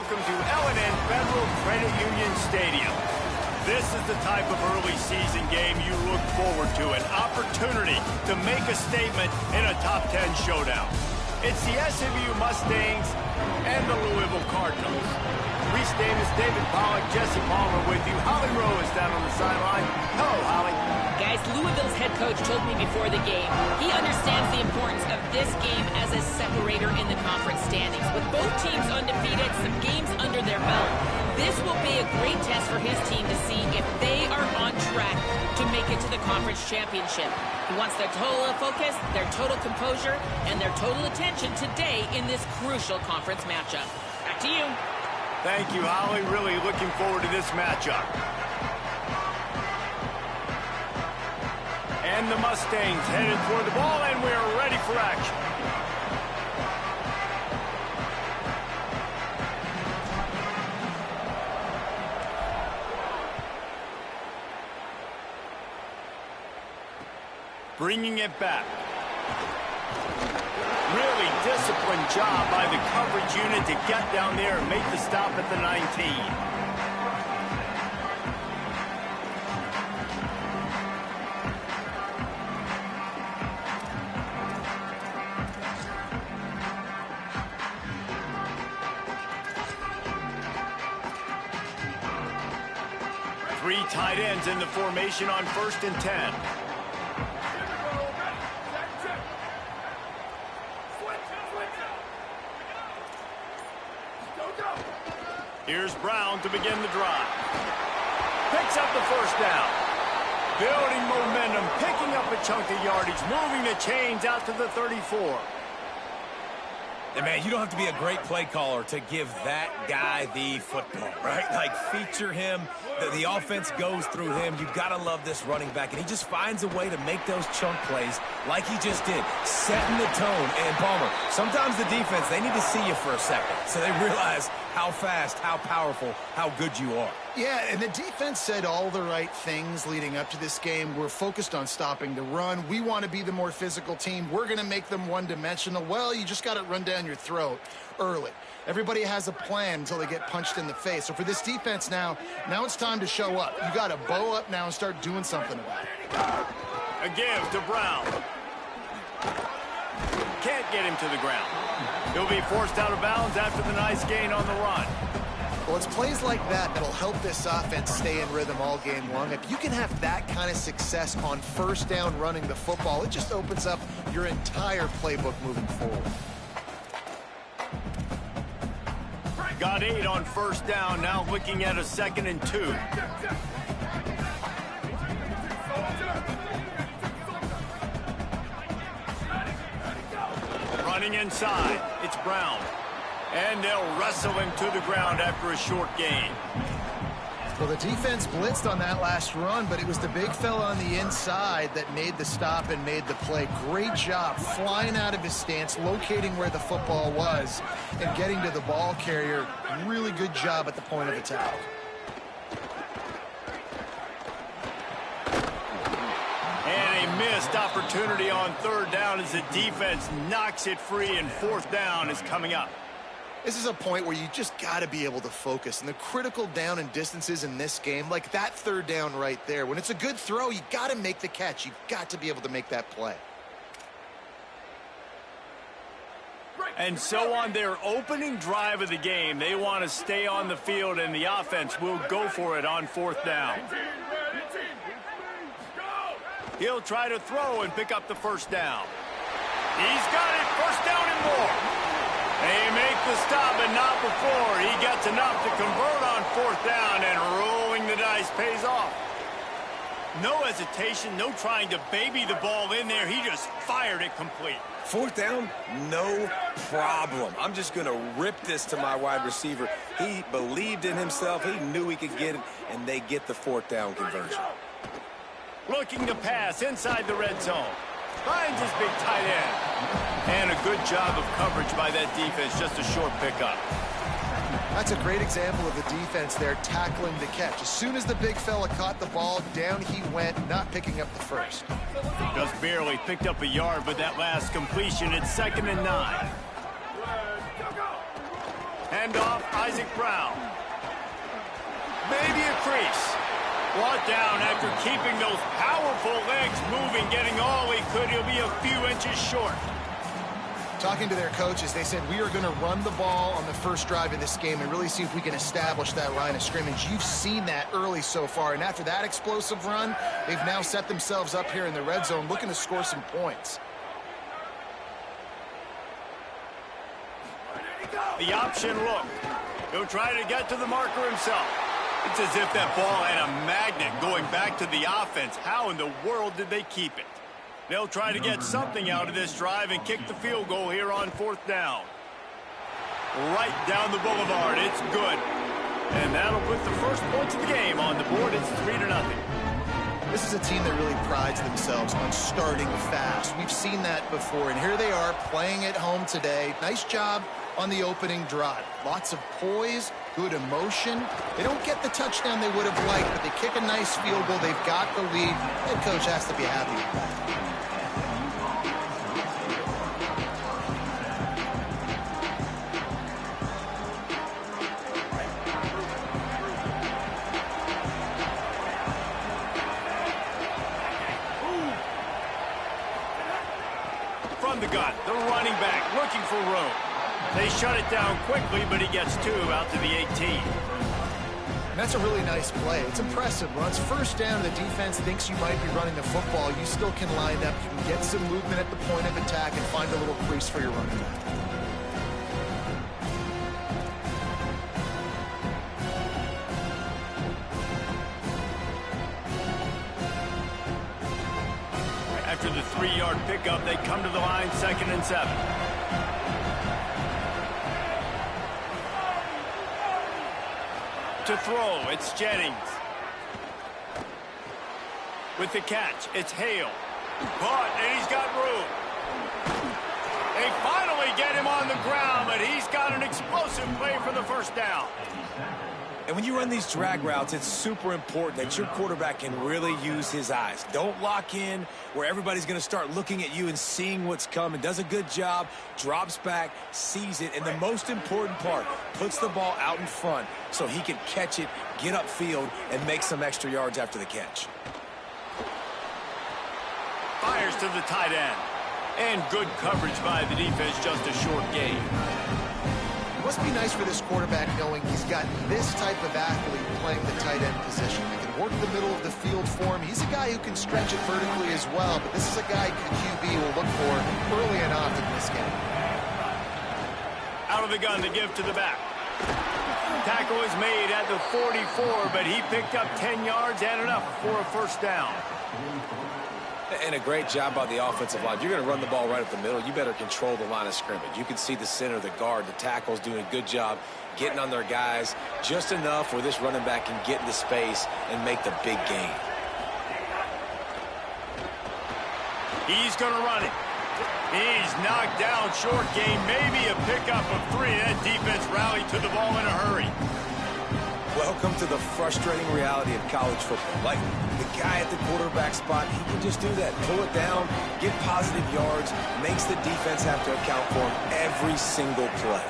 welcome to L&N Federal Credit Union Stadium. This is the type of early season game you look forward to, an opportunity to make a statement in a top 10 showdown. It's the SMU Mustangs and the Louisville Cardinals. Reese Davis, David Pollock, Jesse Palmer with you. Holly Rowe is down on the sideline. Hello, Holly. Guys, Louisville's head coach told me before the game he understands the importance of this game as a separator in the conference standings. With both teams undefeated, some games under their belt, this will be a great test for his team to see if they are on track to make it to the conference championship. He wants their total focus, their total composure, and their total attention today in this crucial conference matchup. Back to you. Thank you, Holly. Really looking forward to this matchup. And the Mustangs headed toward the ball, and we are ready for action. Bringing it back. Really disciplined job by the coverage unit to get down there and make the stop at the 19. 3 tight ends in the formation on 1st and 10. Here's Brown to begin the drive. Picks up the first down. Building momentum, picking up a chunk of yardage, moving the chains out to the 34. And man, you don't have to be a great play caller to give that guy the football, right? Like, feature him. The offense goes through him. You've got to love this running back. And he just finds a way to make those chunk plays like he just did, setting the tone. And Palmer, sometimes the defense, they need to see you for a second so they realize how fast, how powerful, how good you are. Yeah, and the defense said all the right things leading up to this game. We're focused on stopping the run. We want to be the more physical team. We're going to make them one-dimensional. Well, you just got to run down your throat early. Everybody has a plan until they get punched in the face. So for this defense now it's time to show up. You got to bow up now and start doing something about it. A give to Brown. Can't get him to the ground. He'll be forced out of bounds after the nice gain on the run. Well, it's plays like that that'll help this offense stay in rhythm all game long. If you can have that kind of success on 1st down running the football, it just opens up your entire playbook moving forward. Got 8 on 1st down, now looking at a 2nd and 2. Running inside, it's Brown. And they'll wrestle him to the ground after a short gain. Well, the defense blitzed on that last run, but it was the big fella on the inside that made the stop and made the play. Great job flying out of his stance, locating where the football was, and getting to the ball carrier. Really good job at the point of attack. And a missed opportunity on 3rd down as the defense knocks it free, and 4th down is coming up. This is a point where you just got to be able to focus. And the critical down and distances in this game, like that 3rd down right there, when it's a good throw, you got to make the catch. You've got to be able to make that play. And so on their opening drive of the game, they want to stay on the field, and the offense will go for it on 4th down. He'll try to throw and pick up the 1st down. He's got it, 1st down and more. They make the stop, but not before. He gets enough to convert on 4th down, and rolling the dice pays off. No hesitation, no trying to baby the ball in there. He just fired it complete. 4th down, no problem. I'm just going to rip this to my wide receiver. He believed in himself. He knew he could get it, and they get the 4th down conversion. Looking to pass inside the red zone. Finds his big tight end. And a good job of coverage by that defense, just a short pickup. That's a great example of the defense there tackling the catch. As soon as the big fella caught the ball, down he went, not picking up the first. Just barely picked up a yard, but that last completion, it's 2nd and 9. Handoff, Isaac Brown. Maybe a crease. Brought down after keeping those powerful legs moving, getting all he could. He'll be a few inches short. Talking to their coaches, they said, we are going to run the ball on the first drive of this game and really see if we can establish that line of scrimmage. You've seen that early so far, and after that explosive run, they've now set themselves up here in the red zone looking to score some points. The option look. He'll try to get to the marker himself. It's as if that ball had a magnet going back to the offense. How in the world did they keep it? They'll try to get something out of this drive and kick the field goal here on 4th down. Right down the boulevard. It's good. And that'll put the first points of the game on the board. It's 3-0. This is a team that really prides themselves on starting fast. We've seen that before, and here they are playing at home today. Nice job on the opening drive. Lots of poise, good emotion. They don't get the touchdown they would have liked, but they kick a nice field goal. They've got the lead. Head coach has to be happy with that. From the gun, the running back looking for room. They shut it down quickly, but he gets 2 out to the 18. And that's a really nice play. It's impressive. When it's first down, the defense thinks you might be running the football. You still can line up. You can get some movement at the point of attack and find a little crease for your running back. After the 3-yard pickup, they come to the line, 2nd and 7. To throw, it's Jennings. With the catch, it's Hale. Caught, and he's got room. They finally get him on the ground, but he's got an explosive play for the first down. And when you run these drag routes, it's super important that your quarterback can really use his eyes. Don't lock in where everybody's going to start looking at you and seeing what's coming. Does a good job, drops back, sees it, and the most important part, puts the ball out in front so he can catch it, get upfield, and make some extra yards after the catch. Fires to the tight end. And good coverage by the defense, just a short gain. It must be nice for this quarterback knowing he's got this type of athlete playing the tight end position. They can work the middle of the field for him. He's a guy who can stretch it vertically as well, but this is a guy the QB will look for early and often in this game. Out of the gun to give to the back. Tackle is made at the 44, but he picked up 10 yards and enough for a first down. And a great job by the offensive line. You're going to run the ball right up the middle. You better control the line of scrimmage. You can see the center, the guard, the tackles doing a good job getting on their guys just enough where this running back can get into space and make the big gain. He's going to run it. He's knocked down, short gain, maybe a pickup of 3. That defense rallied to the ball in a hurry. Welcome to the frustrating reality of college football. Like, the guy at the quarterback spot, he can just do that. Pull it down, get positive yards, makes the defense have to account for him every single play.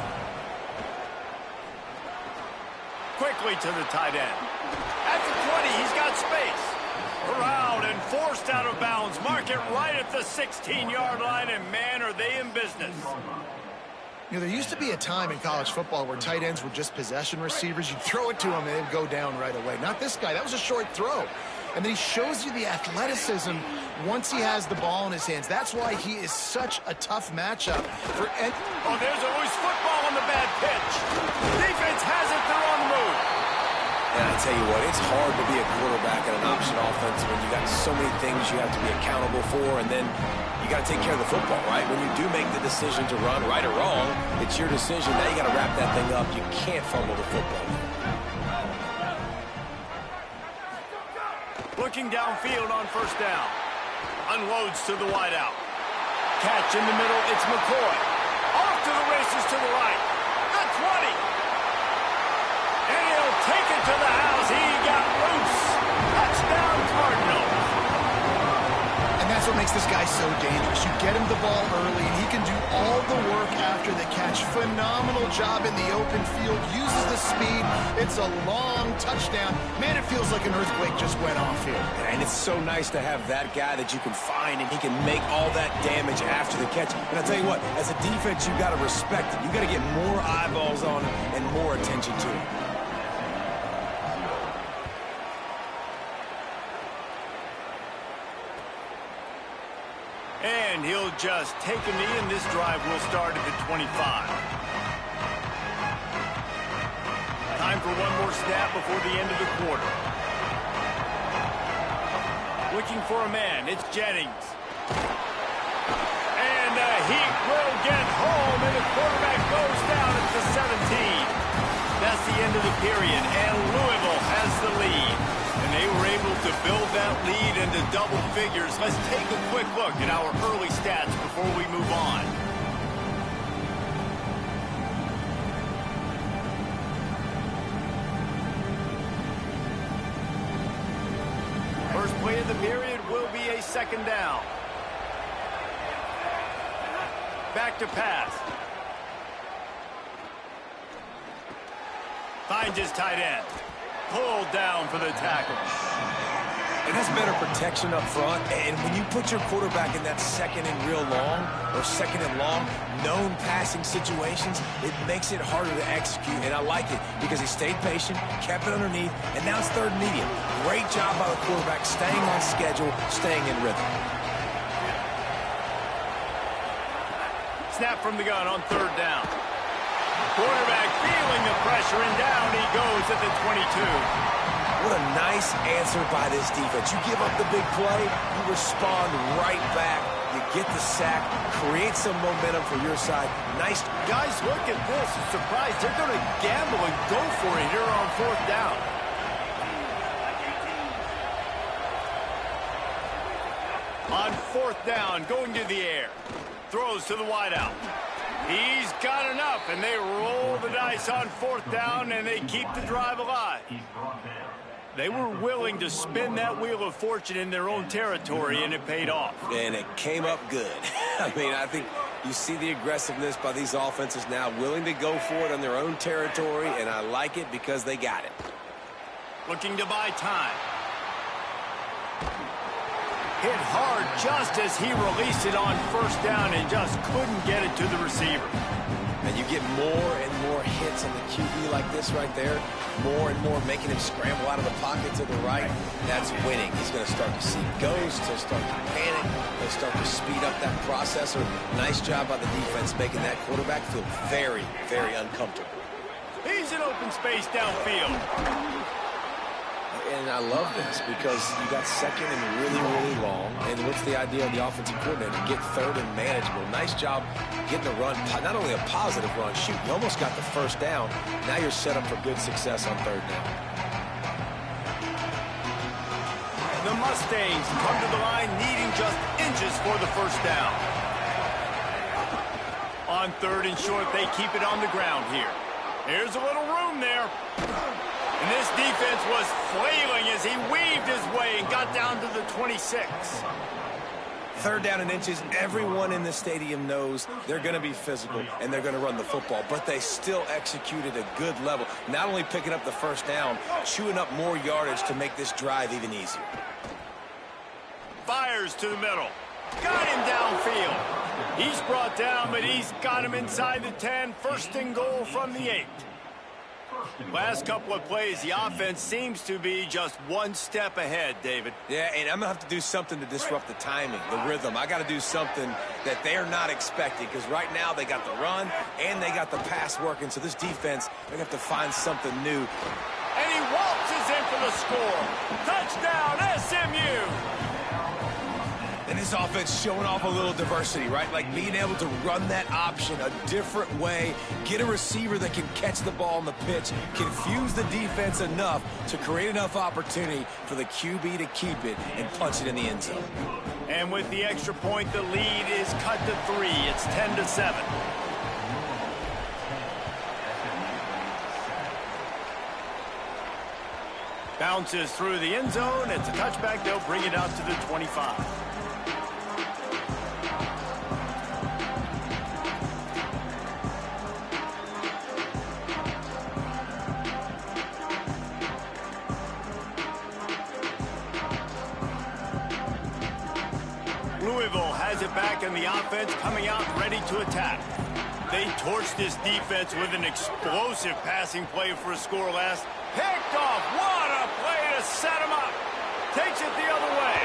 Quickly to the tight end. At the 20, he's got space. Around and forced out of bounds. Mark it right at the 16-yard line, and man, are they in business. You know, there used to be a time in college football where tight ends were just possession receivers. You'd throw it to him and they'd go down right away. Not this guy. That was a short throw. And then he shows you the athleticism once he has the ball in his hands. That's why he is such a tough matchup for Ed. Oh, there's a loose football on the bad pitch. Defense has it. They're on the move. And I tell you what, it's hard to be a quarterback in an option offense when you got so many things you have to be accountable for, and then you got to take care of the football, right? When you do make the decision to run, right or wrong, it's your decision. Now you got to wrap that thing up. You can't fumble the football. Looking downfield on first down. Unloads to the wideout. Catch in the middle, it's McCoy. Off to the races to the right. The 20. And he'll take it to the house. He got loose. Touchdown, Cardinals. And that's what makes this guy so so dangerous. You get him the ball early, and he can do all the work after the catch. Phenomenal job in the open field. Uses the speed. It's a long touchdown. Man, it feels like an earthquake just went off here. And it's so nice to have that guy that you can find, and he can make all that damage after the catch. And I'll tell you what, as a defense, you got to respect it. You got to get more eyeballs on him and more attention to him. And he'll just take a knee, and this drive will start at the 25. Time for one more snap before the end of the quarter. Looking for a man, it's Jennings. And he will get home, and the quarterback goes down at the 17. That's the end of the period, and Louisville has the lead. And they were able to build that lead into double figures. Let's take a quick look at our early stats before we move on. First play of the period will be a second down. Back to pass. Finds his tight end. Pulled down for the tackle. And that's better protection up front. And when you put your quarterback in that second and real long or second and long known passing situations, it makes it harder to execute. And I like it because he stayed patient, kept it underneath, and now it's third and medium. Great job by the quarterback staying on schedule, staying in rhythm. Snap from the gun on third down. Quarterback feeling the pressure, and down he goes at the 22. What a nice answer by this defense. You give up the big play, you respond right back. You get the sack, create some momentum for your side. Nice. Guys, look at this. I'm surprised they're going to gamble and go for it here on fourth down. On fourth down, going to the air. Throws to the wideout. He's got enough, and they roll the dice on fourth down, and they keep the drive alive. They were willing to spin that wheel of fortune in their own territory, and it paid off. And it came up good. I mean, I think you see the aggressiveness by these offenses now, willing to go for it on their own territory, and I like it because they got it. Looking to buy time. Hit hard just as he released it on first down and just couldn't get it to the receiver. And you get more and more hits on the QB like this right there. More and more making him scramble out of the pocket to the right. That's winning. He's going to start to see ghosts. He'll start to panic. He'll start to speed up that processor. Nice job by the defense making that quarterback feel very, very uncomfortable. He's in open space downfield. And I love this because you got second and really, really long. And what's the idea of the offensive coordinator? Get third and manageable. Nice job getting a run, not only a positive run, shoot, you almost got the first down. Now you're set up for good success on third down. The Mustangs come to the line needing just inches for the first down. On third and short, they keep it on the ground here. Here's a little room there. And this defense was flailing as he weaved his way and got down to the 26. Third down and inches, everyone in the stadium knows they're going to be physical and they're going to run the football, but they still executed a good level. Not only picking up the first down, chewing up more yardage to make this drive even easier. Fires to the middle. Got him downfield. He's brought down, but he's got him inside the 10. First and goal from the 8. Last couple of plays, the offense seems to be just one step ahead, David. Yeah, and I'm going to have to do something to disrupt the timing, the rhythm. I got to do something that they're not expecting because right now they got the run and they got the pass working. So this defense, they're going to have to find something new. And he waltzes in for the score. Touchdown, SMU. And this offense showing off a little diversity, right? Like being able to run that option a different way, get a receiver that can catch the ball on the pitch, confuse the defense enough to create enough opportunity for the QB to keep it and punch it in the end zone. And with the extra point, the lead is cut to 3. It's 10-7. Bounces through the end zone. It's a touchback. They'll bring it out to the 25. it back, and the offense coming out ready to attack. They torched this defense with an explosive passing play for a score last. Picked off. What a play to set him up. Takes it the other way.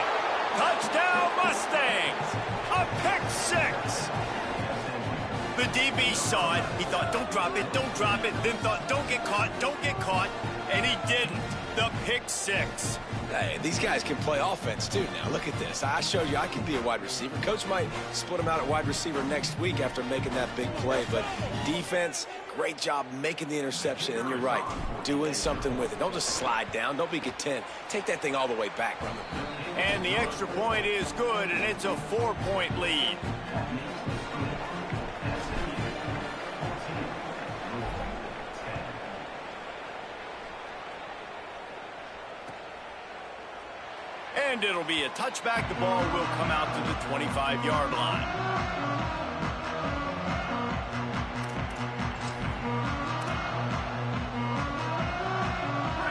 Touchdown, Mustangs. A pick six. The DB saw it. He thought, don't drop it, don't drop it. Then thought, don't get caught. And he didn't. The pick six. Hey, these guys can play offense, too. Now, look at this. I showed you I can be a wide receiver. Coach might split him out at wide receiver next week after making that big play. But defense, great job making the interception. And you're right, doing something with it. Don't just slide down. Don't be content. Take that thing all the way back, brother. And the extra point is good, and it's a 4-point lead. And it'll be a touchback. The ball will come out to the 25-yard line.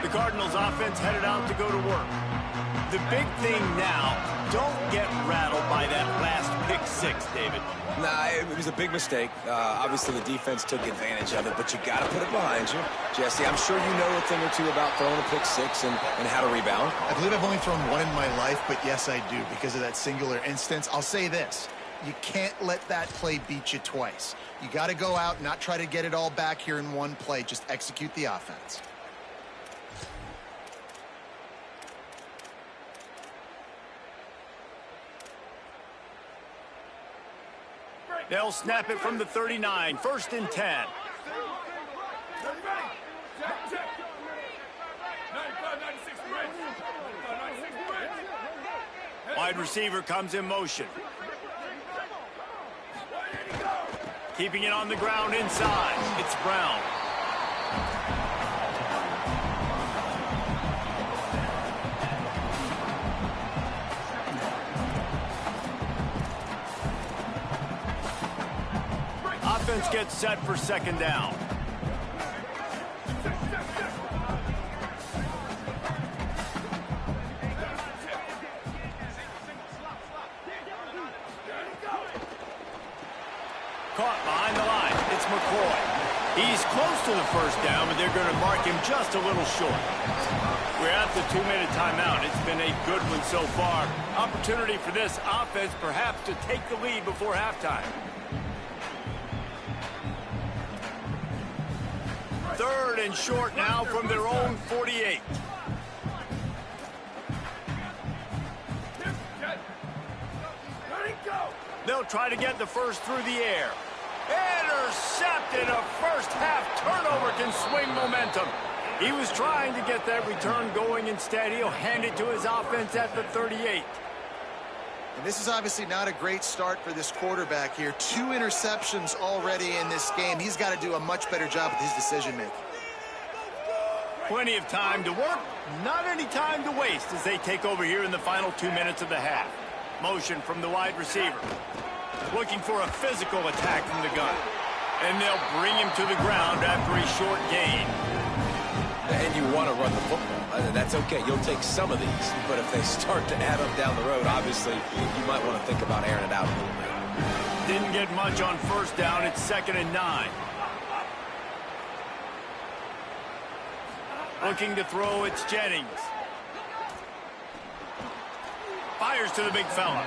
The Cardinals offense headed out to go to work. The big thing now, don't get rattled by that last pick six, David. Nah, it was a big mistake. Obviously, the defense took advantage of it, but you got to put it behind you. Jesse, I'm sure you know a thing or two about throwing a pick six and how to rebound. I believe I've only thrown one in my life, but yes, I do because of that singular instance. I'll say this. You can't let that play beat you twice. You got to go out and not try to get it all back here in one play. Just execute the offense. They'll snap it from the 39. 1st and 10. Wide receiver comes in motion. Keeping it on the ground inside. It's Brown. Offense gets set for 2nd down. Caught behind the line. It's McCoy. He's close to the 1st down, but they're going to mark him just a little short. We're at the 2-minute timeout. It's been a good one so far. Opportunity for this offense perhaps to take the lead before halftime. 3rd and short now from their own 48. They'll try to get the first through the air. Intercepted. A first-half turnover can swing momentum. He was trying to get that return going. Instead, he'll hand it to his offense at the 38. And this is obviously not a great start for this quarterback here. 2 interceptions already in this game. He's got to do a much better job with his decision-making. Plenty of time to work, not any time to waste as they take over here in the final 2 minutes of the half. Motion from the wide receiver. Looking for a physical attack from the gun. And they'll bring him to the ground after a short gain. And you want to run the football. That's okay. You'll take some of these. But if they start to add up down the road, obviously, you might want to think about airing it out a little bit. Didn't get much on 1st down. It's 2nd and 9. Looking to throw, it's Jennings. Fires to the big fella.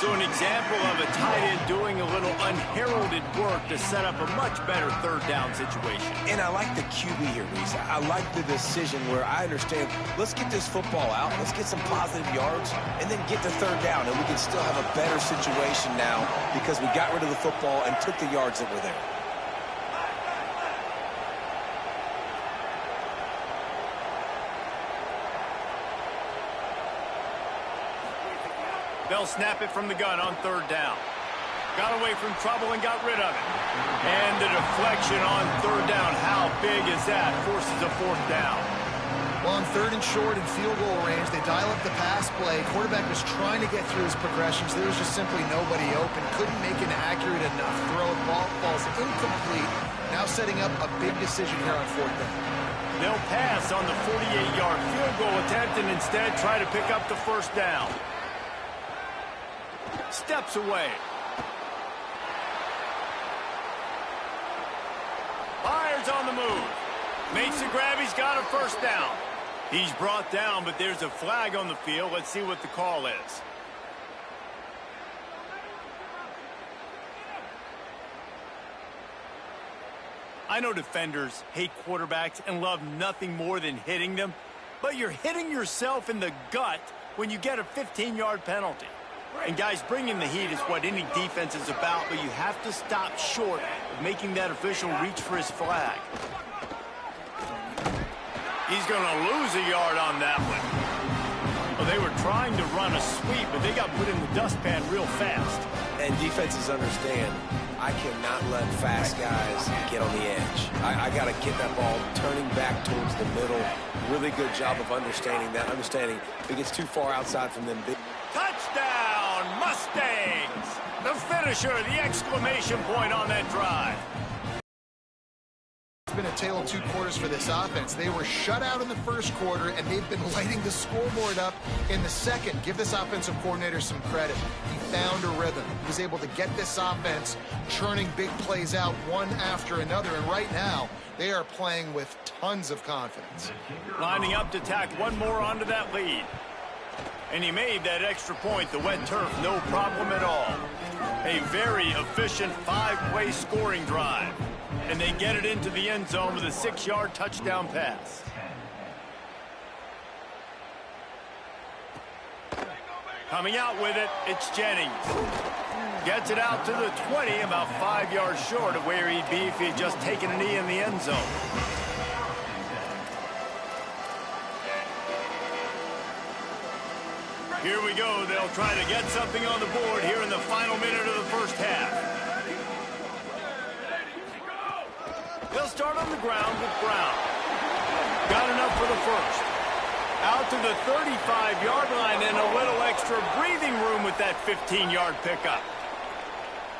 So an example of a tight end doing a little unheralded work to set up a much better 3rd down situation. And I like the QB here, Reese. I like the decision where I understand, let's get this football out, let's get some positive yards, and then get to 3rd down, and we can still have a better situation now because we got rid of the football and took the yards that were there. They'll snap it from the gun on 3rd down. Got away from trouble and got rid of it. And the deflection on 3rd down. How big is that? Forces a 4th down. Well, on 3rd and short and field goal range, they dial up the pass play. Quarterback was trying to get through his progressions. There was just simply nobody open. Couldn't make an accurate enough throw. Ball falls incomplete. Now setting up a big decision here on 4th down. They'll pass on the 48-yard field goal attempt and instead try to pick up the 1st down. steps away. Fires on the move. Makes the grab. He's got a first down. He's brought down, but there's a flag on the field. Let's see what the call is. I know defenders hate quarterbacks and love nothing more than hitting them, but you're hitting yourself in the gut when you get a 15-yard penalty. And guys, bringing the heat is what any defense is about, but you have to stop short of making that official reach for his flag. He's going to lose a yard on that one. Well, they were trying to run a sweep, but they got put in the dustpan real fast. And defenses understand, I cannot let fast guys get on the edge. I got to get that ball turning back towards the middle. Really good job of understanding that. If it gets too far outside from them. Touchdown, Mustangs! The finisher, the exclamation point on that drive. It's been a tale of two quarters for this offense. They were shut out in the first quarter, and they've been lighting the scoreboard up in the second. Give this offensive coordinator some credit. He found a rhythm. He was able to get this offense churning big plays out one after another, and right now they are playing with tons of confidence. Lining up to tack one more onto that lead. And he made that extra point, the wet turf, no problem at all. A very efficient 5-play scoring drive. And they get it into the end zone with a 6-yard touchdown pass. Coming out with it, it's Jennings. Gets it out to the 20, about 5 yards short of where he'd be if he had just taken a knee in the end zone. Here we go. They'll try to get something on the board here in the final minute of the first half. They'll start on the ground with Brown. Got enough for the first. Out to the 35-yard line and a little extra breathing room with that 15-yard pickup.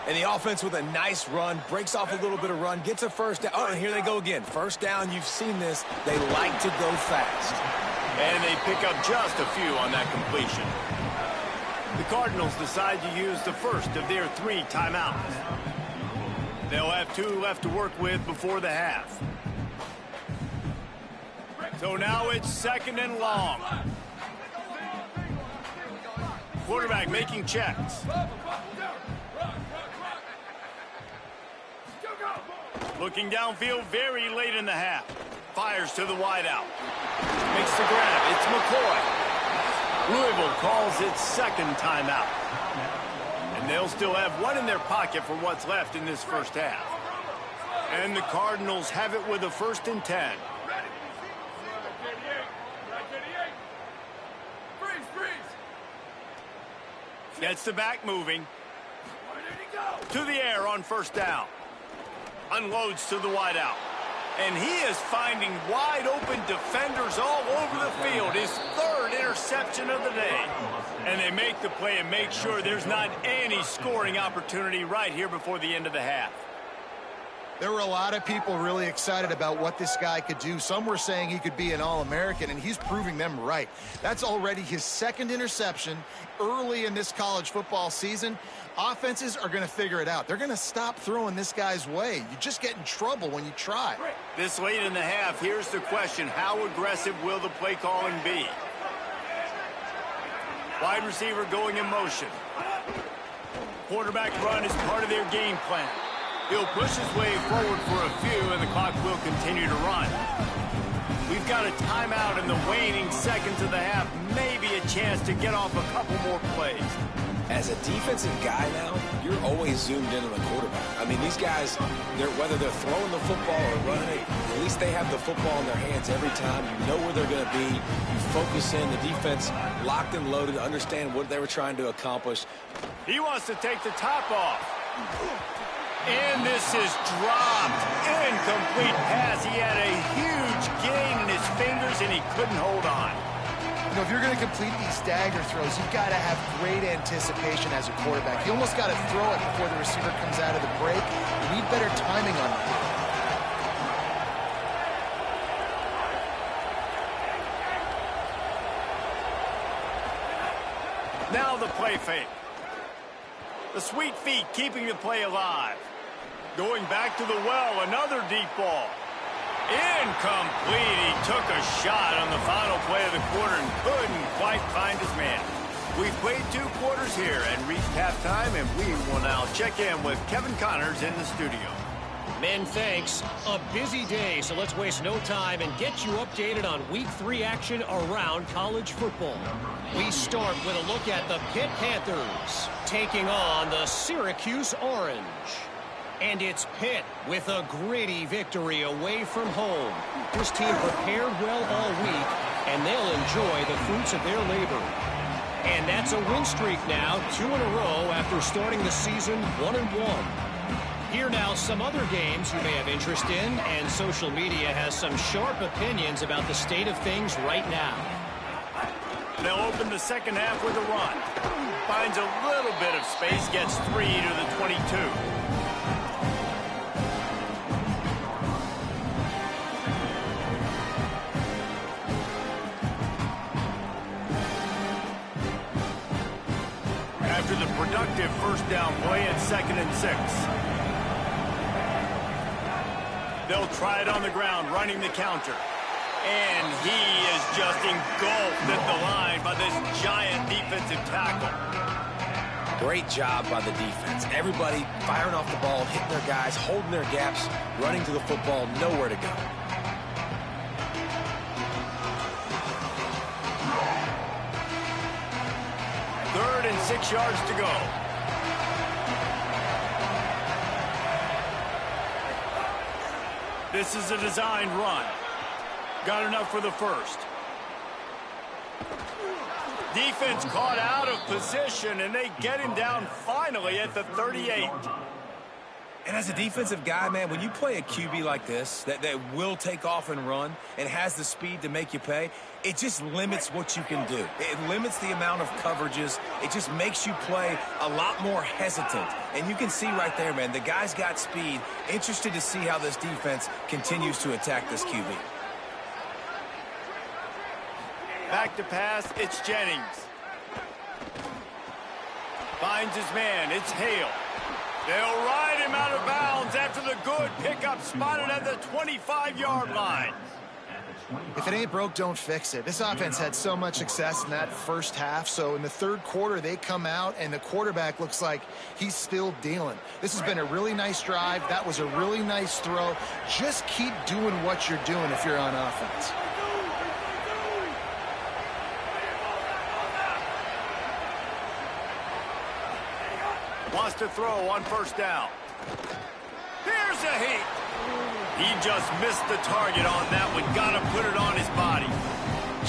And the offense with a nice run, breaks off a little bit of run, gets a first down. Oh, and here they go again. First down, you've seen this. They like to go fast. And they pick up just a few on that completion. The Cardinals decide to use the first of their 3 timeouts. They'll have 2 left to work with before the half. So now it's 2nd and long. Quarterback making checks. Looking downfield very late in the half. Fires to the wideout. Makes the grab. It's McCoy. Louisville calls its 2nd timeout. And they'll still have 1 in their pocket for what's left in this first half. And the Cardinals have it with a 1st and 10. Gets the back moving. To the air on first down. Unloads to the wideout. And he is finding wide open defenders all over the field. His 3rd interception of the day. And they make the play and make sure there's not any scoring opportunity right here before the end of the half. There were a lot of people really excited about what this guy could do. Some were saying he could be an All-American, and he's proving them right. That's already his 2nd interception early in this college football season. Offenses are going to figure it out. They're going to stop throwing this guy's way. You just get in trouble when you try. This late in the half, here's the question. How aggressive will the play calling be? Wide receiver going in motion. Quarterback run is part of their game plan. He'll push his way forward for a few, and the clock will continue to run. We've got a timeout in the waning seconds of the half. Maybe a chance to get off a couple more plays. As a defensive guy now, you're always zoomed in on the quarterback. I mean, these guys, whether they're throwing the football or running it, at least they have the football in their hands every time. You know where they're going to be. You focus in. The defense locked and loaded, understand what they were trying to accomplish. He wants to take the top off. And this is dropped. Incomplete pass. He had a huge gain in his fingers, and he couldn't hold on. You know, if you're going to complete these stagger throws, you've got to have great anticipation as a quarterback. You almost got to throw it before the receiver comes out of the break. You need better timing on that. Now the play fake. The sweet feet keeping the play alive. Going back to the well, another deep ball. Incomplete. He took a shot on the final play of the quarter and couldn't quite find his man. We've played 2 quarters here and reached halftime, and we will now check in with Kevin Connors in the studio. Men, thanks. A busy day, so let's waste no time and get you updated on Week 3 action around college football. We start with a look at the Pitt Panthers taking on the Syracuse Orange. And it's Pitt with a gritty victory away from home. This team prepared well all week, and they'll enjoy the fruits of their labor. And that's a win streak now, 2 in a row after starting the season 1-1. Here now some other games you may have interest in, and social media has some sharp opinions about the state of things right now. They'll open the second half with a run. Finds a little bit of space, gets 3 to the 22. After the productive first down play at 2nd and 6. They'll try it on the ground, running the counter. And he is just engulfed at the line by this giant defensive tackle. Great job by the defense. Everybody firing off the ball, hitting their guys, holding their gaps, running to the football, nowhere to go. Third and 6 yards to go. This is a designed run. Got enough for the first. Defense caught out of position, and they get him down finally at the 38. And as a defensive guy, man, when you play a QB like this that will take off and run and has the speed to make you pay, it just limits what you can do. It limits the amount of coverages. It just makes you play a lot more hesitant. And you can see right there, man, the guy's got speed. Interested to see how this defense continues to attack this QB. Back to pass, it's Jennings. Finds his man, it's Hale. They'll ride him out of bounds after the good pickup spotted at the 25-yard line. If it ain't broke, don't fix it. This offense had so much success in that first half, so in the third quarter, they come out, and the quarterback looks like he's still dealing. This has been a really nice drive. That was a really nice throw. Just keep doing what you're doing if you're on offense. Wants to throw on first down. Here's a heat. He just missed the target on that one. Got to put it on his body.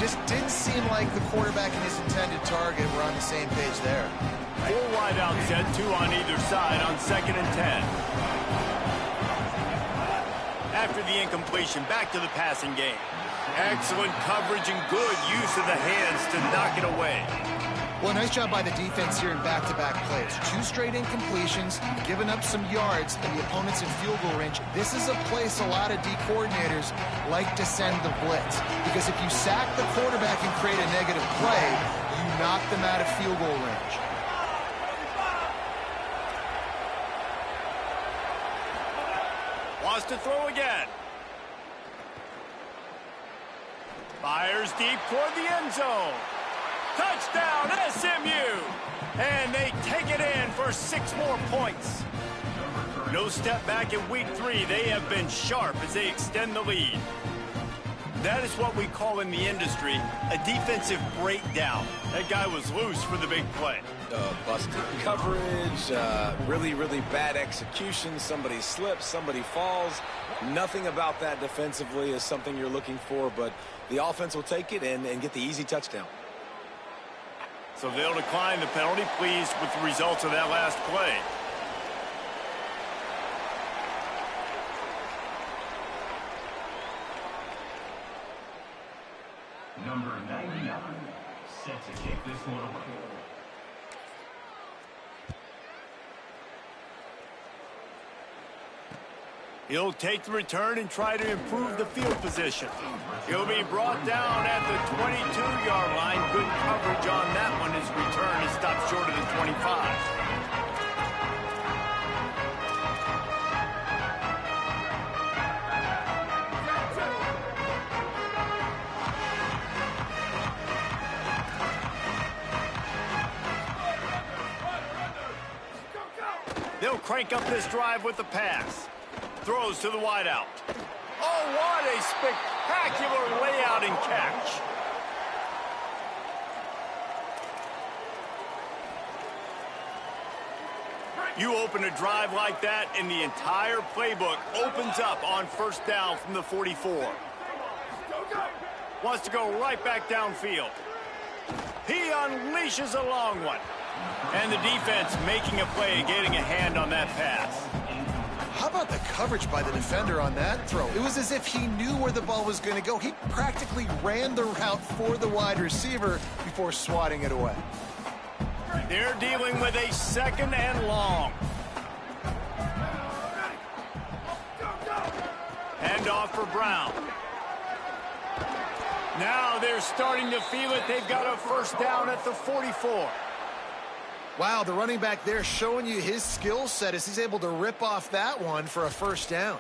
Just didn't seem like the quarterback and his intended target were on the same page there. 4 wide out set, 2 on either side on 2nd and 10. After the incompletion, back to the passing game. Excellent coverage and good use of the hands to knock it away. Well, nice job by the defense here in back-to-back plays. 2 straight incompletions, giving up some yards, and the opponent's in field goal range. This is a place a lot of D coordinators like to send the blitz, because if you sack the quarterback and create a negative play, you knock them out of field goal range. Wants to throw again. Fires deep toward the end zone. Touchdown, SMU! And they take it in for 6 more points. No step back in week 3. They have been sharp as they extend the lead. That is what we call in the industry a defensive breakdown. That guy was loose for the big play. Busted coverage, really bad execution. Somebody slips, somebody falls. Nothing about that defensively is something you're looking for, but the offense will take it and get the easy touchdown. So they'll decline the penalty, pleased with the results of that last play. Number 99, set to kick this one away. He'll take the return and try to improve the field position. He'll be brought down at the 22-yard line. Good coverage on that one. His return is stopped short of the 25. They'll crank up this drive with the pass. Throws to the wideout. Oh, what a spectacular layout and catch. You open a drive like that, and the entire playbook opens up on first down from the 44. Wants to go right back downfield. He unleashes a long one. And the defense making a play, getting a hand on that pass. How about the coverage by the defender on that throw? It was as if he knew where the ball was going to go. He practically ran the route for the wide receiver before swatting it away. They're dealing with a 2nd and long. Hand off for Brown. Now they're starting to feel it. They've got a first down at the 44. Wow, the running back there showing you his skill set as he's able to rip off that one for a first down.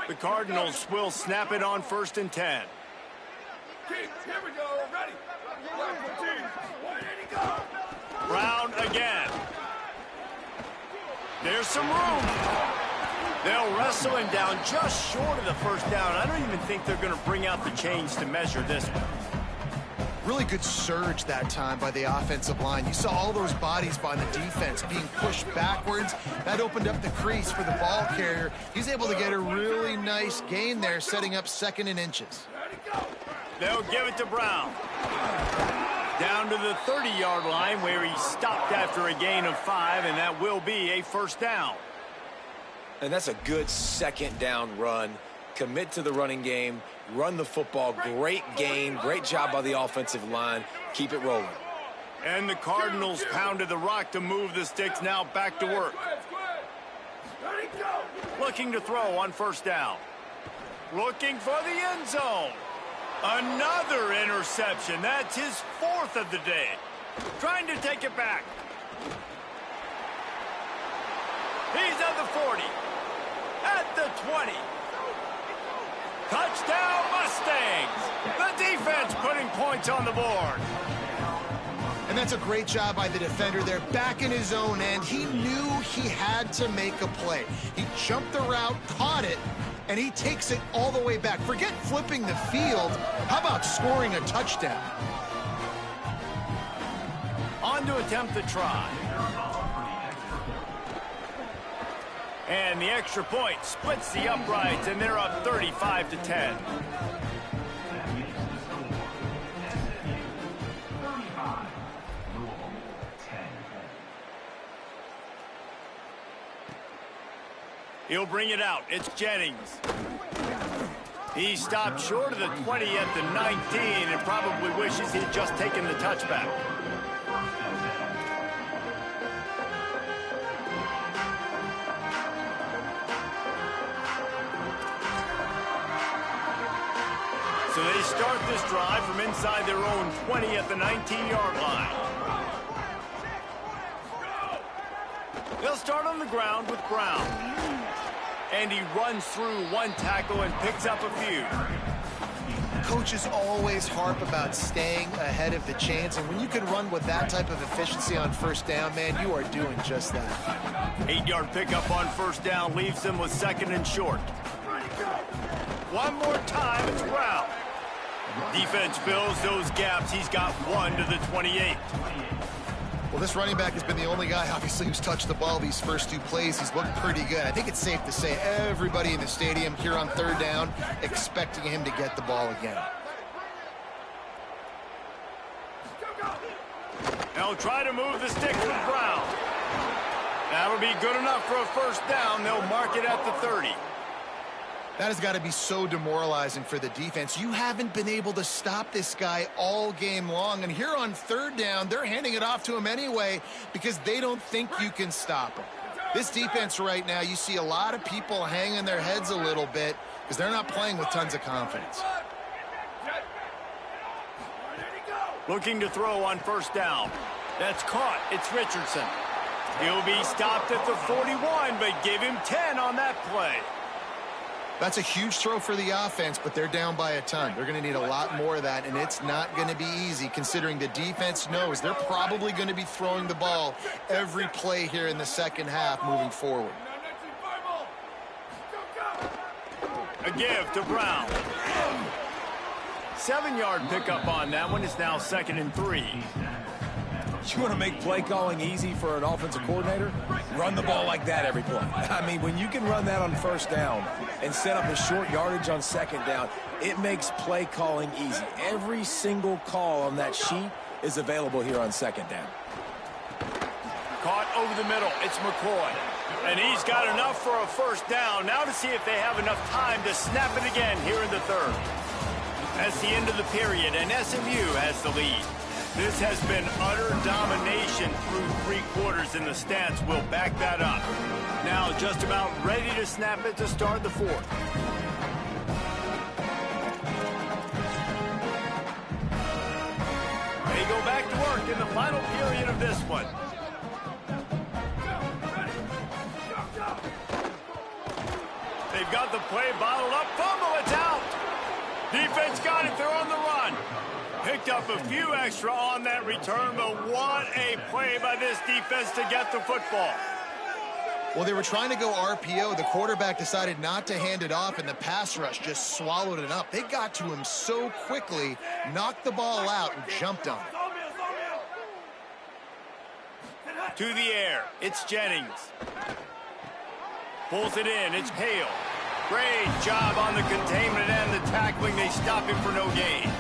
The Cardinals will snap it on 1st and 10. Here we go. Ready. Brown again. There's some room. They'll wrestle him down just short of the first down. I don't even think they're going to bring out the chains to measure this one. Really good surge that time by the offensive line. You saw all those bodies by the defense being pushed backwards. That opened up the crease for the ball carrier. He's able to get a really nice gain there, setting up 2nd and inches. They'll give it to Brown. Down to the 30-yard line where he stopped after a gain of 5, and that will be a first down. And that's a good 2nd down run. Commit to the running game, run the football. Great gain, great job by the offensive line. Keep it rolling. And the Cardinals pounded the rock to move the sticks. Now back to work. Looking to throw on first down. Looking for the end zone. Another interception. That's his 4th of the day. Trying to take it back. He's at the 40. At the 20. Touchdown Mustangs. The defense putting points on the board. And that's a great job by the defender there, back in his own end. He knew he had to make a play. He jumped the route, caught it, and he takes it all the way back. Forget flipping the field. How about scoring a touchdown? On to attempt the try. And the extra point splits the uprights, and they're up 35-10. He'll bring it out. It's Jennings. He stopped short of the 20 at the 19 and probably wishes he'd just taken the touchback. So they start this drive from inside their own 20 at the 19-yard line. They'll start on the ground with Brown. And he runs through one tackle and picks up a few. Coaches always harp about staying ahead of the chains, and when you can run with that type of efficiency on first down, man, you are doing just that. 8-yard pickup on first down leaves them with 2nd and short. One more time, it's Brown. Defense fills those gaps. He's got 1 to the 28. Well, this running back has been the only guy, obviously, who's touched the ball these first 2 plays. He's looked pretty good. I think it's safe to say everybody in the stadium here on 3rd down expecting him to get the ball again. They'll try to move the sticks with Brown. That'll be good enough for a first down. They'll mark it at the 30. That has got to be so demoralizing for the defense. You haven't been able to stop this guy all game long. And here on 3rd down, they're handing it off to him anyway because they don't think you can stop him. This defense right now, you see a lot of people hanging their heads a little bit because they're not playing with tons of confidence. Looking to throw on first down. That's caught. It's Richardson. He'll be stopped at the 41, but give him 10 on that play. That's a huge throw for the offense, but they're down by a ton. They're going to need a lot more of that, and it's not going to be easy considering the defense knows they're probably going to be throwing the ball every play here in the second half moving forward. A give to Brown. 7-yard pickup on that one. It's now 2nd and 3. You want to make play calling easy for an offensive coordinator? Run the ball like that every play. I mean, when you can run that on first down and set up a short yardage on second down, it makes play calling easy. Every single call on that sheet is available here on second down. Caught over the middle. It's McCoy. And he's got enough for a first down. Now to see if they have enough time to snap it again here in the third. That's the end of the period, and SMU has the lead. This has been utter domination through 3 quarters, and the stats will back that up. Now just about ready to snap it to start the fourth. They go back to work in the final period of this one. They've got the play bottled up. Fumble, it's out. Defense got it. They're on the run. Picked up a few extra on that return, but what a play by this defense to get the football. Well, they were trying to go RPO. The quarterback decided not to hand it off, and the pass rush just swallowed it up. They got to him so quickly, knocked the ball out, and jumped on it. To the air, it's Jennings. Pulls it in, it's Hale. Great job on the containment and the tackling. They stop him for no gain.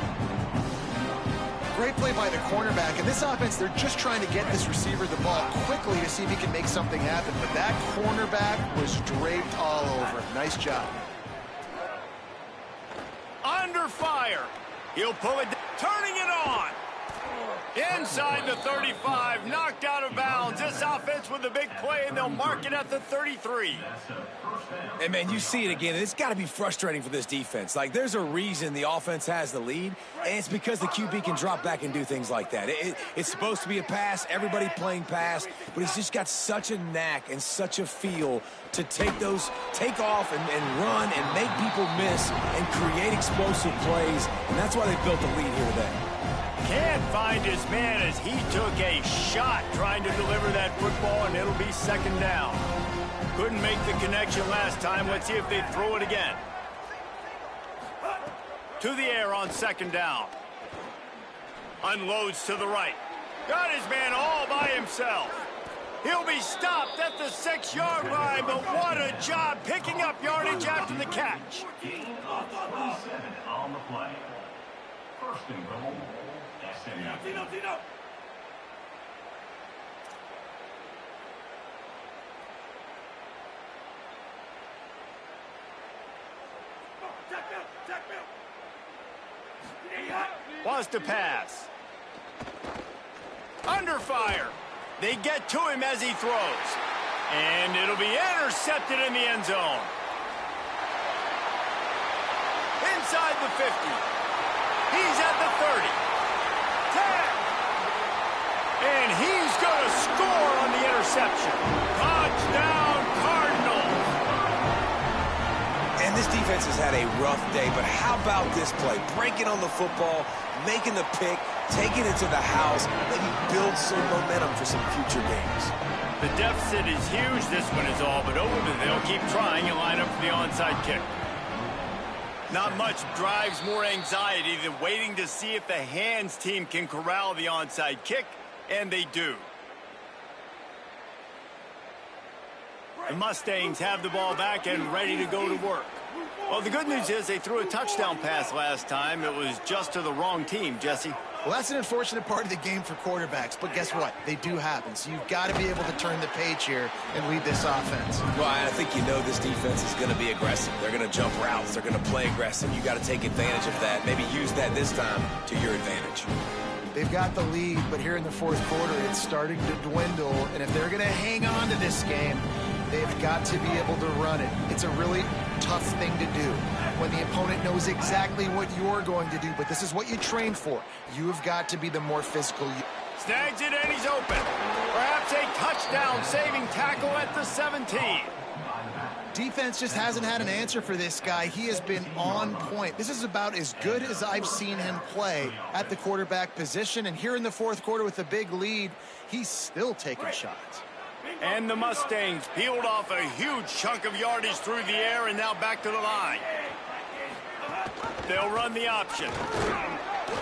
Great play by the cornerback. In this offense, they're just trying to get this receiver the ball quickly to see if he can make something happen. But that cornerback was draped all over. Nice job. Under fire. He'll pull it, turning it on. Inside the 35, knocked out of bounds. This offense with a big play, and they'll mark it at the 33. And, man, you see it again. It's got to be frustrating for this defense. Like, there's a reason the offense has the lead, and it's because the QB can drop back and do things like that. It's supposed to be a pass, everybody playing pass, but he's just got such a knack and such a feel to take off and run and make people miss and create explosive plays, and that's why they built the lead here today. Can't find his man as he took a shot trying to deliver that football, and it'll be 2nd down. Couldn't make the connection last time. Let's see if they throw it again. To the air on 2nd down. Unloads to the right. Got his man all by himself. He'll be stopped at the 6-yard line, but what a job picking up yardage after the catch. On the play. First and goal. Tino. Wants to pass. Under fire. They get to him as he throws. And it'll be intercepted in the end zone. Inside the 50. He's at the 30. 10. And he's going to score on the interception. Touchdown, Cardinals. And this defense has had a rough day, but how about this play? Breaking on the football, making the pick, taking it to the house, maybe build some momentum for some future games. The deficit is huge. This one is all but over, but they'll keep trying and line up for the onside kick. Not much drives more anxiety than waiting to see if the hands team can corral the onside kick, and they do. The Mustangs have the ball back and ready to go to work. Well, the good news is they threw a touchdown pass last time. It was just to the wrong team, Jesse. Well, that's an unfortunate part of the game for quarterbacks, but guess what? They do happen. So you've got to be able to turn the page here and lead this offense. Well, I think you know this defense is going to be aggressive. They're going to jump routes. They're going to play aggressive. You got to take advantage of that. Maybe use that this time to your advantage. They've got the lead, but here in the fourth quarter, it's starting to dwindle. And if they're going to hang on to this game, they've got to be able to run it. It's a really tough thing to do when the opponent knows exactly what you're going to do, but this is what you train for. You've got to be the more physical. Snags it and he's open. Perhaps a touchdown saving tackle at the 17. Defense just hasn't had an answer for this guy. He has been on point. This is about as good as I've seen him play at the quarterback position. And here in the fourth quarter with a big lead, he's still taking shots. And the Mustangs peeled off a huge chunk of yardage through the air and now back to the line. They'll run the option.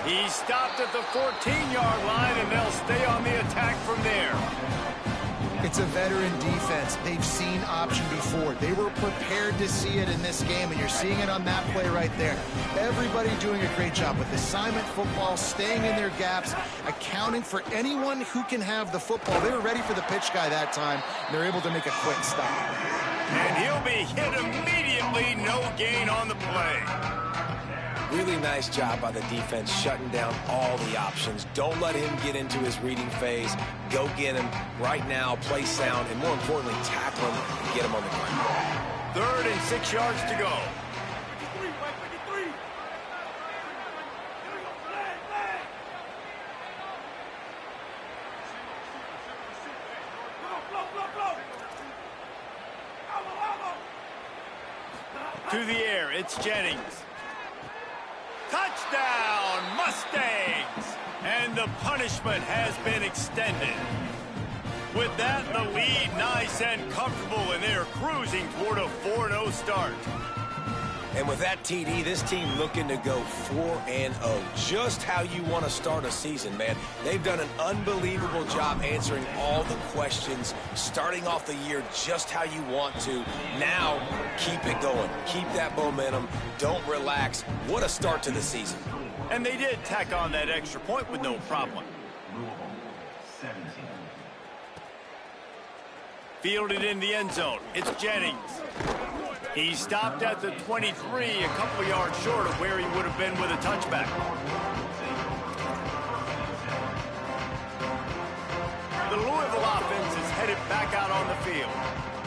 He stopped at the 14-yard line, and they'll stay on the attack from there. It's a veteran defense. They've seen option before. They were prepared to see it in this game, and you're seeing it on that play right there. Everybody doing a great job with assignment football, staying in their gaps, accounting for anyone who can have the football. They were ready for the pitch guy that time, and they're able to make a quick stop. And he'll be hit immediately, no gain on the play. Really nice job by the defense shutting down all the options. Don't let him get into his reading phase. Go get him right now, play sound, and more importantly, tackle him and get him on the ground. 3rd and 6 yards to go. To the air, it's Jennings. Touchdown, Mustangs! And the punishment has been extended. With that, the lead nice and comfortable, and they're cruising toward a 4-0 start. And with that TD, this team looking to go 4-0. Just how you want to start a season, man. They've done an unbelievable job answering all the questions, starting off the year just how you want to. Now, keep it going. Keep that momentum. Don't relax. What a start to the season. And they did tack on that extra point with no problem. Louisville, 17. Fielded in the end zone. It's Jennings. He stopped at the 23, a couple of yards short of where he would have been with a touchback. The Louisville offense is headed back out on the field.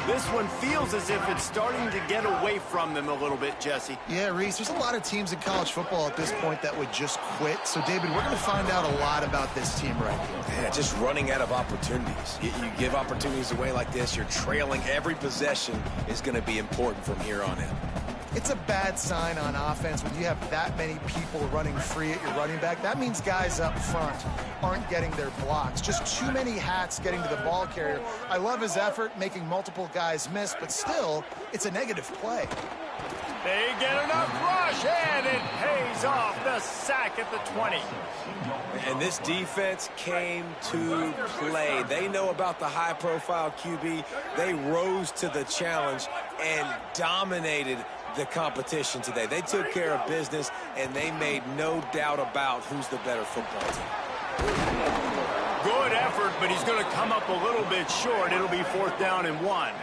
This one feels as if it's starting to get away from them a little bit, Jesse. Yeah, Reese, there's a lot of teams in college football at this point that would just quit. So, David, we're going to find out a lot about this team right here. Yeah, just running out of opportunities. You give opportunities away like this, you're trailing. Every possession is going to be important from here on in. It's a bad sign on offense when you have that many people running free at your running back. That means guys up front aren't getting their blocks. Just too many hats getting to the ball carrier. I love his effort, making multiple guys miss, but still, it's a negative play. They get enough rush, and it pays off. The sack at the 20. And this defense came to play. They know about the high-profile QB. They rose to the challenge and dominated the competition today. They took care of business, and they made no doubt about who's the better football team. Good effort, but he's going to come up a little bit short. It'll be 4th down and 1.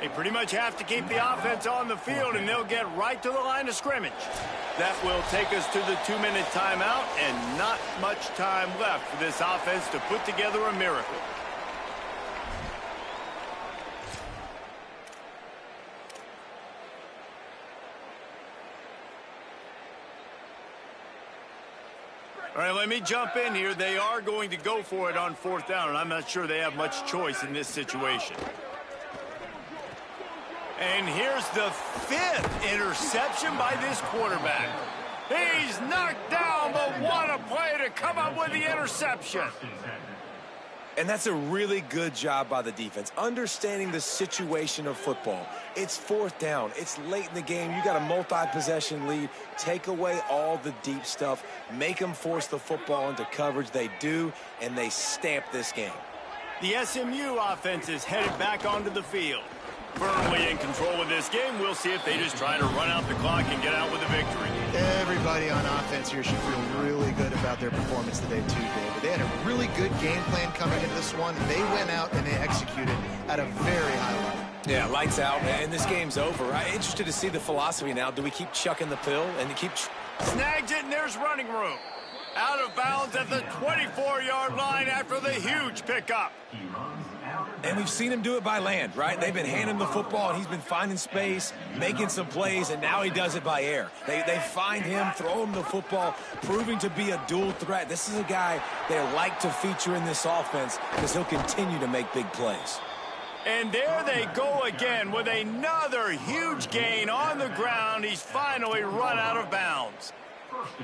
They pretty much have to keep the offense on the field, and they'll get right to the line of scrimmage. That will take us to the 2-minute timeout, and not much time left for this offense to put together a miracle. All right, let me jump in here. They are going to go for it on 4th down, and I'm not sure they have much choice in this situation. And here's the 5th interception by this quarterback. He's knocked down, but what a play to come up with the interception. And that's a really good job by the defense, understanding the situation of football. It's 4th down. It's late in the game. You got a multi-possession lead. Take away all the deep stuff. Make them force the football into coverage. They do, and they stamp this game. The SMU offense is headed back onto the field. Firmly in control of this game. We'll see if they just try to run out the clock and get out with a victory. Everybody on offense here should feel really good about their performance today too, David. They had a really good game plan coming into this one. They went out and they executed at a very high level. Yeah, lights out, and this game's over. I'm interested to see the philosophy now. Do we keep chucking the pill and keep... Snags it, and there's running room. Out of bounds at the 24-yard line after the huge pickup. And we've seen him do it by land, right? They've been handing the football, and he's been finding space, making some plays, and now he does it by air. They find him, throw him the football, proving to be a dual threat. This is a guy they like to feature in this offense because he'll continue to make big plays. And there they go again with another huge gain on the ground. He's finally run out of bounds.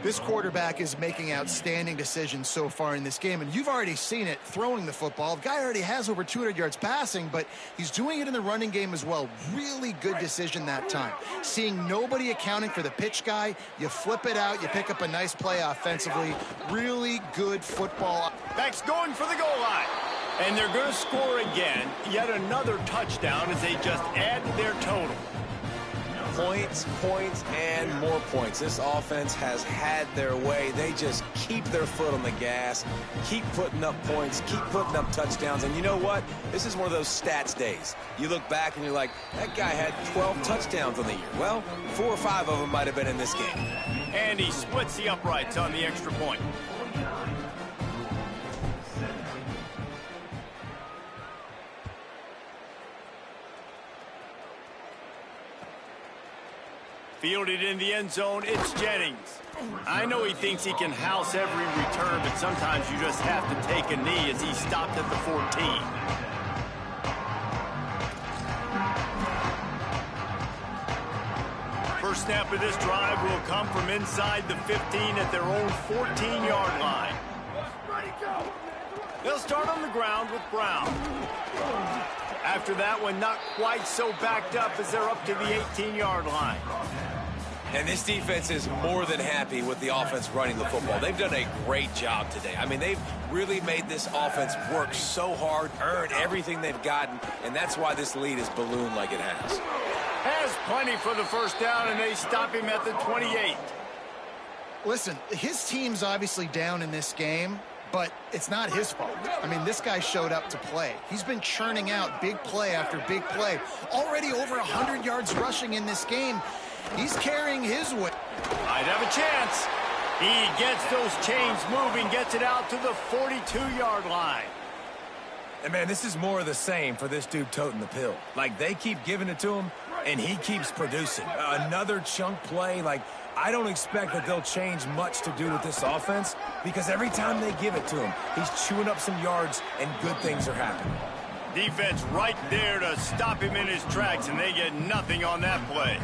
This quarterback is making outstanding decisions so far in this game, and you've already seen it throwing the football. The guy already has over 200 yards passing, but he's doing it in the running game as well. Really good decision that time. Seeing nobody accounting for the pitch guy, you flip it out, you pick up a nice play offensively. Really good football. Backs going for the goal line. And they're going to score again. Yet another touchdown as they just add to their total. Points, points, and more points. This offense has had their way. They just keep their foot on the gas, keep putting up points, keep putting up touchdowns. And you know what? This is one of those stats days. You look back and you're like, that guy had 12 touchdowns on the year. Well, 4 or 5 of them might have been in this game. And he splits the uprights on the extra point. Fielded in the end zone, it's Jennings. I know he thinks he can house every return, but sometimes you just have to take a knee as he stopped at the 14. First snap of this drive will come from inside the 15 at their own 14-yard line. They'll start on the ground with Brown. After that one, not quite so backed up as they're up to the 18-yard line. And this defense is more than happy with the offense running the football. They've done a great job today. I mean, they've really made this offense work so hard, earn everything they've gotten, and that's why this lead is ballooned like it has. Has plenty for the first down, and they stop him at the 28. Listen, his team's obviously down in this game, but it's not his fault. I mean, this guy showed up to play. He's been churning out big play after big play. Already over 100 yards rushing in this game. He's carrying his weight. Might have a chance. He gets those chains moving, gets it out to the 42-yard line. And, man, this is more of the same for this dude toting the pill. Like, they keep giving it to him, and he keeps producing. Another chunk play. Like, I don't expect that they'll change much to do with this offense because every time they give it to him, he's chewing up some yards, and good things are happening. Defense right there to stop him in his tracks, and they get nothing on that play.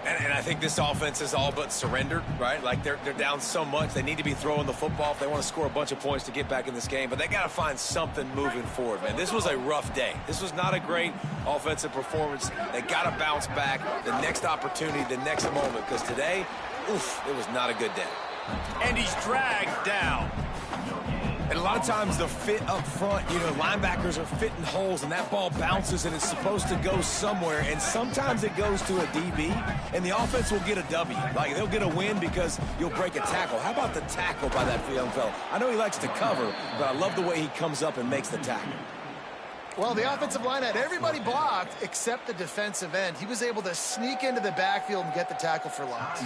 And I think this offense is all but surrendered, right? Like, they're down so much. They need to be throwing the football if they want to score a bunch of points to get back in this game. But they got to find something moving forward, man. This was a rough day. This was not a great offensive performance. They got to bounce back the next opportunity, the next moment. Because today, oof, it was not a good day. And he's dragged down. And a lot of times the fit up front, you know, linebackers are fitting holes, and that ball bounces, and it's supposed to go somewhere. And sometimes it goes to a DB, and the offense will get a W. Like, they'll get a win because you'll break a tackle. How about the tackle by that young fella? I know he likes to cover, but I love the way he comes up and makes the tackle. Well, the offensive line had everybody blocked except the defensive end. He was able to sneak into the backfield and get the tackle for loss.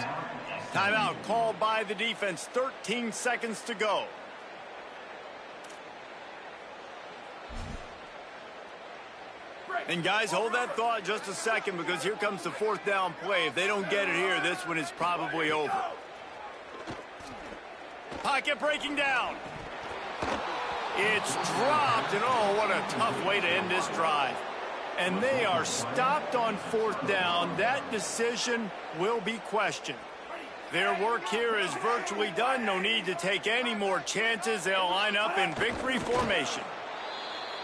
Timeout called by the defense. 13 seconds to go. And guys, hold that thought just a second, because here comes the fourth down play. If they don't get it here, this one is probably over. Pocket breaking down. It's dropped, and oh, what a tough way to end this drive. And they are stopped on fourth down. That decision will be questioned. Their work here is virtually done. No need to take any more chances. They'll line up in victory formation.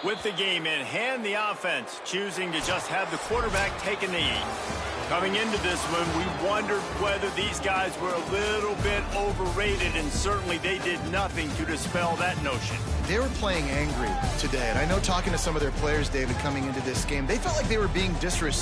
With the game in hand, the offense choosing to just have the quarterback take a knee. Coming into this one, we wondered whether these guys were a little bit overrated, and certainly they did nothing to dispel that notion. They were playing angry today, and I know talking to some of their players, David, coming into this game, they felt like they were being disrespected.